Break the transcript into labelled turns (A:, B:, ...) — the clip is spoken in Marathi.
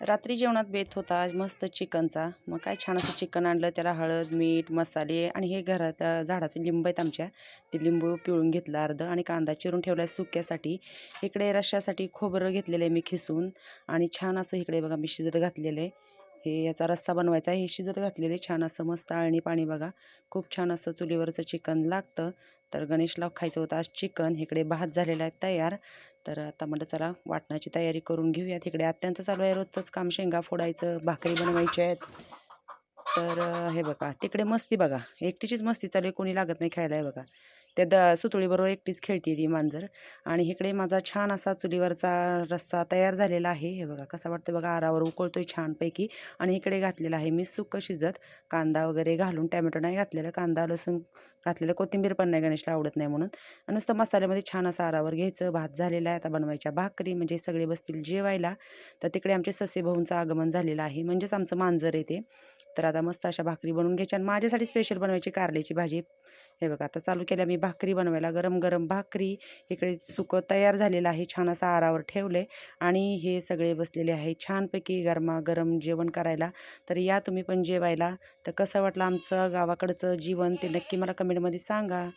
A: रात्री जेवणात बेत होता आज मस्त चिकनचा. मग काय छान असं चिकन आणलं, त्याला हळद, मीठ, मसाले आणि हे घरात झाडाचे लिंब आहेत आमच्या, ते लिंबू पिळून घेतलं अर्धं आणि कांदा चिरून ठेवला सुक्यासाठी. इकडे रश्श्यासाठी खोबरं घेतलेलं आहे मी खिसून आणि छान असं इकडे बघा मी शिजत घातलेलं आहे. हे याचा रस्सा बनवायचा आहे. हे शिजत घातलेले छान असं मस्त आळणी पाणी बघा. खूप छान असं चुलीवरचं चिकन लागतं. तर गणेशला खायचं होतं आज चिकन. इकडे भात झालेला आहे तयार. तर आता म्हटलं चला वाटणाची तयारी करून घेऊयात. इकडे आत्यांचं चालू आहे रोजचंच काम, शेंगा फोडायचं, भाकरी बनवायच्या आहेत. तर हे बघा तिकडे मस्ती बघा, एकटीचीच मस्ती चालू आहे, कोणी लागत नाही खेळायला. आहे बघा त्या सुतुळीबरोबर एकटीच खेळते ती मांजर. आणि इकडे माझा छान असा चुलीवरचा रस्सा तयार झालेला आहे. हे बघा कसा वाटतं बघा, आरावर उकळतोय छानपैकी. आणि इकडे घातलेला आहे मी सुक्क शिजत, कांदा वगैरे घालून. टॅमॅटो नाही घातलेलं, कांदा लसूण घातलेलं, कोथिंबीर पण नाही, गणेशला आवडत नाही म्हणून. आणि नुसतं मसाल्यामध्ये छान असं आरावर घ्यायचं. भात झालेला आहे, आता बनवायच्या भाकरी, म्हणजे सगळे बसतील जेवायला. तर तिकडे आमचे ससे भाऊंचं आगमन झालेलं आहे, म्हणजेच आमचं मांजर आहे ते. तर आता मस्त अशा भाकरी बनवून घ्यायच्या आणि माझ्यासाठी स्पेशल बनवायची कारल्याची भाजी. हे बघा आता चालू केल्या मी भाकरी बनवायला, गरम गरम भाकरी. इकडे सुकं तयार झालेलं आहे, छान असं आरावर ठेवले. आणि हे सगळे बसलेले आहे छानपैकी गरमागरम जेवण करायला. तर या तुम्ही पण जेवायला. तर कसं वाटलं आमचं गावाकडचं जीवन ते नक्की मला कमेंटमध्ये सांगा.